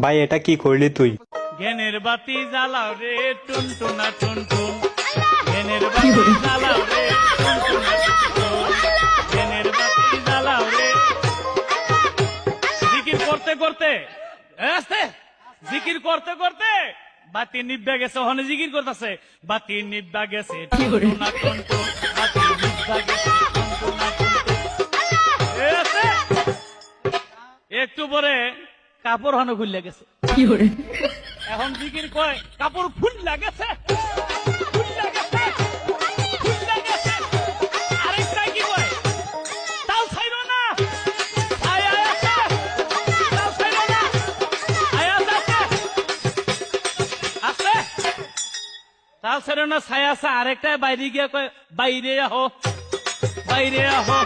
ভাই এটা কি করলি তুই? জ্ঞানের বাতি জ্বালাও রে টুনটুনা টুনটুন, জ্ঞানের বাতি জ্বালাও রে টুনটুনা টুনটুন, জ্ঞানের বাতি জ্বালাও রে। জিকির করতে করতে আস্তে, জিকির করতে করতে বাতি নিভা গেছে, ওখানে জিকির করতেছে বাতি নিভা গেছে টুনটুনা টুনটুন, বাতি নিভা গেছে টুনটুনা টুনটুন। এ আস্তে, একটু পরে কাপড় হানো খুললে গেছে। এখন জিকির কয় কাপড় ফুল লাগেছে, ফুল লাগেছে, ফুল লাগেছে। আরেকটা কি কয় তাও ছাইরো না, আয় আয় আছে, তাও ছাইরো না, আয় আছে আছে, তাও ছাইরো না, ছাই আছে। আরেকটা বাইরে গিয়া কয় বাইরে আহো, বাইরে আহো।